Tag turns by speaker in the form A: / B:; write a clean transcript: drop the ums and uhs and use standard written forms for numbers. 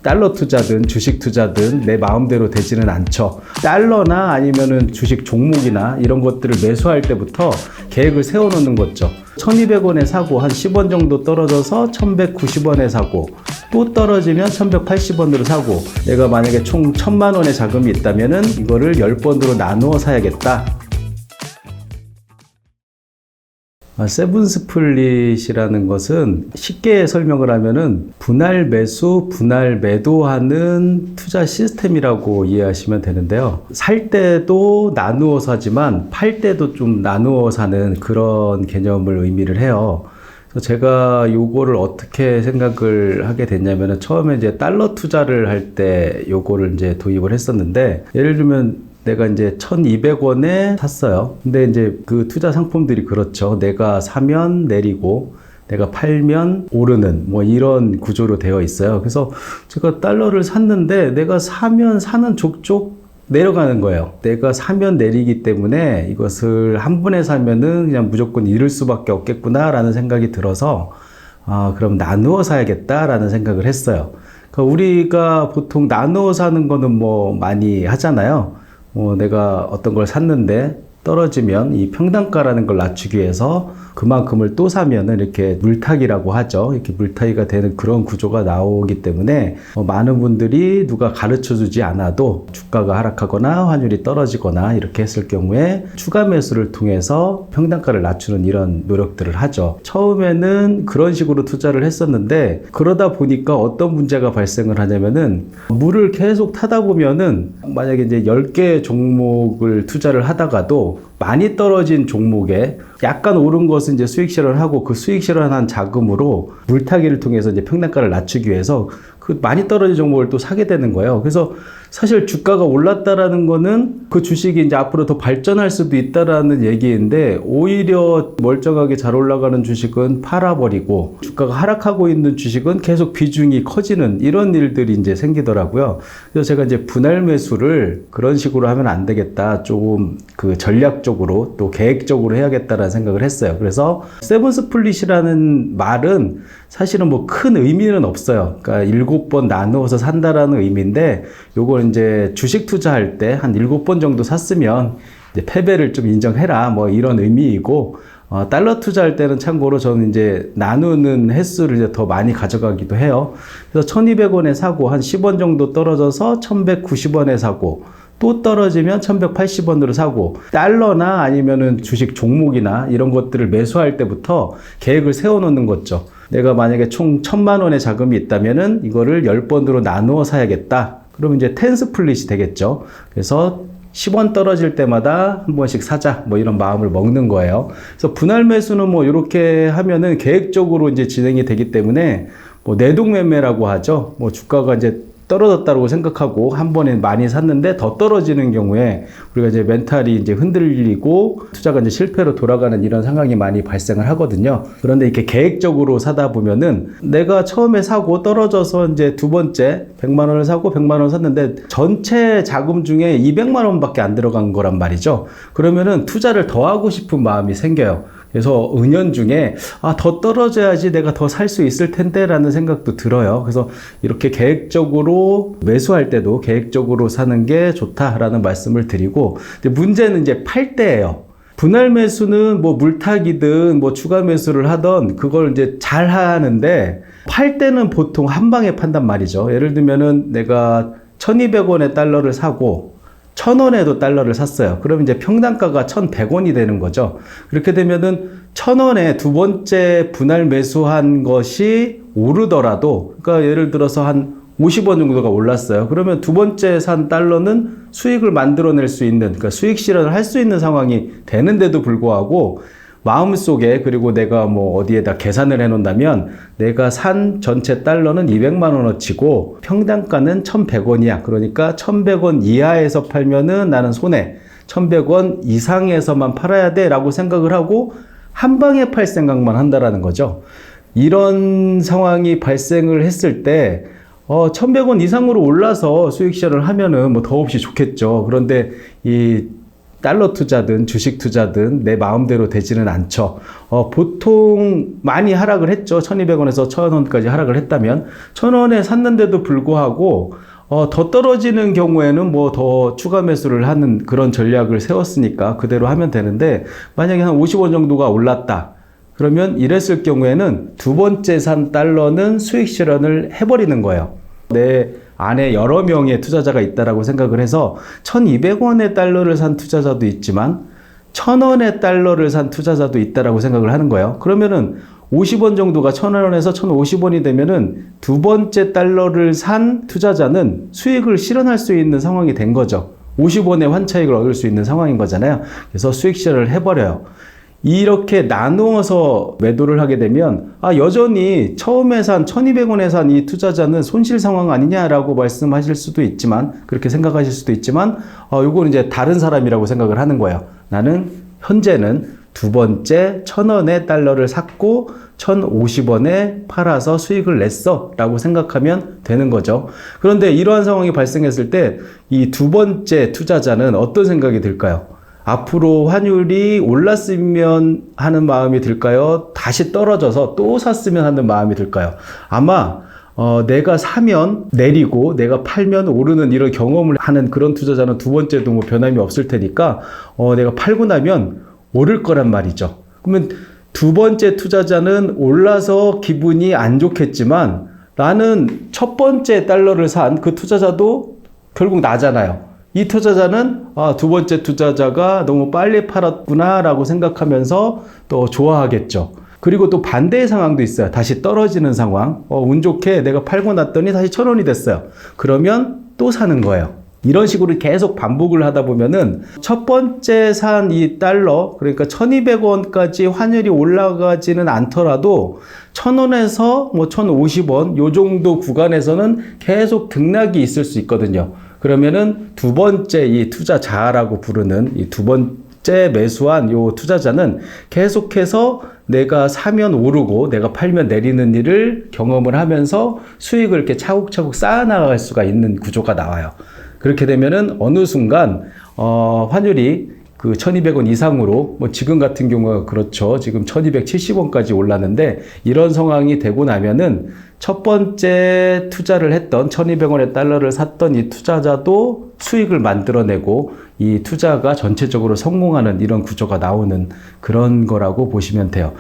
A: 달러 투자든 주식 투자든 내 마음대로 되지는 않죠. 달러나 아니면은 주식 종목이나 이런 것들을 매수할 때부터 계획을 세워놓는 거죠. 1200원에 사고 한 10원 정도 떨어져서 1190원에 사고 또 떨어지면 1180원으로 사고 내가 만약에 총 1000만 원의 자금이 있다면은 이거를 10번으로 나누어 사야겠다. 세븐 스플릿이라는 것은 쉽게 설명을 하면은 분할 매수, 분할 매도하는 투자 시스템이라고 이해하시면 되는데요. 살 때도 나누어 사지만 팔 때도 좀 나누어 사는 그런 개념을 의미를 해요. 그래서 제가 요거를 어떻게 생각을 하게 됐냐면은 처음에 이제 달러 투자를 할 때 요거를 이제 도입을 했었는데 예를 들면 내가 이제 1200원에 샀어요. 근데 이제 그 투자 상품들이 그렇죠. 내가 사면 내리고 내가 팔면 오르는 뭐 이런 구조로 되어 있어요. 그래서 제가 달러를 샀는데 내가 사면 사는 족족 내려가는 거예요. 내가 사면 내리기 때문에 이것을 한 번에 사면은 그냥 무조건 잃을 수밖에 없겠구나 라는 생각이 들어서 그럼 나누어 사야겠다라는 생각을 했어요. 그러니까 우리가 보통 나누어 사는 거는 뭐 많이 하잖아요. 내가 어떤 걸 샀는데 떨어지면 이 평단가라는 걸 낮추기 위해서 그만큼을 또 사면은 이렇게 물타기라고 하죠. 이렇게 물타기가 되는 그런 구조가 나오기 때문에 많은 분들이 누가 가르쳐 주지 않아도 주가가 하락하거나 환율이 떨어지거나 이렇게 했을 경우에 추가 매수를 통해서 평단가를 낮추는 이런 노력들을 하죠. 처음에는 그런 식으로 투자를 했었는데 그러다 보니까 어떤 문제가 발생을 하냐면은 물을 계속 타다 보면은 만약에 이제 10개 종목을 투자를 하다가도 많이 떨어진 종목에 약간 오른 것은 이제 수익 실현하고 그 수익 실현한 자금으로 물타기를 통해서 이제 평단가를 낮추기 위해서 그 많이 떨어진 종목을 또 사게 되는 거예요. 그래서 사실 주가가 올랐다라는 거는 그 주식이 이제 앞으로 더 발전할 수도 있다라는 얘기인데 오히려 멀쩡하게 잘 올라가는 주식은 팔아버리고 주가가 하락하고 있는 주식은 계속 비중이 커지는 이런 일들이 이제 생기더라고요. 그래서 제가 이제 분할 매수를 그런 식으로 하면 안 되겠다. 조금 그 전략적으로 또 계획적으로 해야겠다라는 생각을 했어요. 그래서 세븐 스플릿이라는 말은 사실은 뭐 큰 의미는 없어요. 그러니까 7번 나누어서 산다라는 의미인데 요걸 이제 주식 투자할 때 한 7번 정도 샀으면 이제 패배를 좀 인정해라 뭐 이런 의미이고 달러 투자할 때는 참고로 저는 이제 나누는 횟수를 이제 더 많이 가져가기도 해요. 그래서 1200원에 사고 한 10원 정도 떨어져서 1190원에 사고 또 떨어지면 1180원으로 사고 달러나 아니면은 주식 종목이나 이런 것들을 매수할 때부터 계획을 세워놓는 거죠. 내가 만약에 총 1000만 원의 자금이 있다면은 이거를 10번으로 나누어 사야겠다. 그러면 이제 10 스플릿이 되겠죠. 그래서 10원 떨어질 때마다 한 번씩 사자 뭐 이런 마음을 먹는 거예요. 그래서 분할 매수는 뭐 이렇게 하면은 계획적으로 이제 진행이 되기 때문에 뭐 내동매매라고 하죠. 뭐 주가가 이제 떨어졌다고 생각하고 한 번에 많이 샀는데 더 떨어지는 경우에 우리가 이제 멘탈이 이제 흔들리고 투자가 이제 실패로 돌아가는 이런 상황이 많이 발생을 하거든요. 그런데 이렇게 계획적으로 사다 보면은 내가 처음에 사고 떨어져서 이제 두 번째 100만 원을 사고 100만 원을 샀는데 전체 자금 중에 200만 원밖에 안 들어간 거란 말이죠. 그러면은 투자를 더 하고 싶은 마음이 생겨요. 그래서 은연중에 더 떨어져야지 내가 더 살 수 있을 텐데 라는 생각도 들어요. 그래서 이렇게 계획적으로 매수할 때도 계획적으로 사는 게 좋다라는 말씀을 드리고 문제는 이제 팔 때예요. 분할 매수는 뭐 물타기든 뭐 추가 매수를 하던 그걸 이제 잘 하는데 팔 때는 보통 한 방에 판단 말이죠. 예를 들면은 내가 1200원에 달러를 사고 1000원에도 달러를 샀어요. 그럼 이제 평단가가 1100원이 되는 거죠. 그렇게 되면은 1000원에 두 번째 분할 매수한 것이 오르더라도, 그러니까 예를 들어서 한 50원 정도가 올랐어요. 그러면 두 번째 산 달러는 수익을 만들어낼 수 있는, 그러니까 수익 실현을 할 수 있는 상황이 되는데도 불구하고 마음속에 그리고 내가 뭐 어디에다 계산을 해 놓는다면 내가 산 전체 달러는 200만 원어치고 평단가는 1100원이야. 그러니까 1100원 이하에서 팔면은 나는 손해. 1100원 이상에서만 팔아야 돼 라고 생각을 하고 한 방에 팔 생각만 한다라는 거죠. 이런 상황이 발생을 했을 때 1100원 이상으로 올라서 수익 실현을 하면은 뭐 더없이 좋겠죠. 그런데 이 달러 투자든 주식 투자든 내 마음대로 되지는 않죠. 보통 많이 하락을 했죠. 1200원에서 1000원까지 하락을 했다면 1000원에 샀는데도 불구하고 더 떨어지는 경우에는 뭐 더 추가 매수를 하는 그런 전략을 세웠으니까 그대로 하면 되는데, 만약에 한 50원 정도가 올랐다. 그러면 이랬을 경우에는 두 번째 산 달러는 수익 실현을 해버리는 거예요. 내 안에 여러 명의 투자자가 있다라고 생각을 해서 1200원의 달러를 산 투자자도 있지만 1000원의 달러를 산 투자자도 있다라고 생각을 하는 거예요. 그러면은 50원 정도가 1000원에서 1050원이 되면은 두 번째 달러를 산 투자자는 수익을 실현할 수 있는 상황이 된 거죠. 50원의 환차익을 얻을 수 있는 상황인 거잖아요. 그래서 수익 실현을 해버려요. 이렇게 나누어서 매도를 하게 되면 여전히 처음에 산 1200원에 산 이 투자자는 손실 상황 아니냐라고 말씀하실 수도 있지만, 그렇게 생각하실 수도 있지만 요거는 이제 다른 사람이라고 생각을 하는 거예요. 나는 현재는 두 번째 1000원의 달러를 샀고 1050원에 팔아서 수익을 냈어 라고 생각하면 되는 거죠. 그런데 이러한 상황이 발생했을 때 이 두 번째 투자자는 어떤 생각이 들까요? 앞으로 환율이 올랐으면 하는 마음이 들까요? 다시 떨어져서 또 샀으면 하는 마음이 들까요? 아마 내가 사면 내리고 내가 팔면 오르는 이런 경험을 하는 그런 투자자는 두 번째도 뭐 변함이 없을 테니까 내가 팔고 나면 오를 거란 말이죠. 그러면 두 번째 투자자는 올라서 기분이 안 좋겠지만, 나는 첫 번째 달러를 산 그 투자자도 결국 나잖아요. 이 투자자는 두 번째 투자자가 너무 빨리 팔았구나 라고 생각하면서 또 좋아하겠죠. 그리고 또 반대의 상황도 있어요. 다시 떨어지는 상황. 운 좋게 내가 팔고 났더니 다시 1000원이 됐어요. 그러면 또 사는 거예요. 이런 식으로 계속 반복을 하다 보면은 첫 번째 산 이 달러, 그러니까 1200원까지 환율이 올라가지는 않더라도 1000원에서 뭐 1050원 요 정도 구간에서는 계속 등락이 있을 수 있거든요. 그러면은 두 번째 이 투자자라고 부르는 이 두 번째 매수한 요 투자자는 계속해서 내가 사면 오르고 내가 팔면 내리는 일을 경험을 하면서 수익을 이렇게 차곡차곡 쌓아나갈 수가 있는 구조가 나와요. 그렇게 되면은 어느 순간 환율이 그 1200원 이상으로, 뭐 지금 같은 경우가 그렇죠. 지금 1270원까지 올랐는데, 이런 상황이 되고 나면은 첫 번째 투자를 했던 1200원의 달러를 샀던 이 투자자도 수익을 만들어내고 이 투자가 전체적으로 성공하는 이런 구조가 나오는 그런 거라고 보시면 돼요.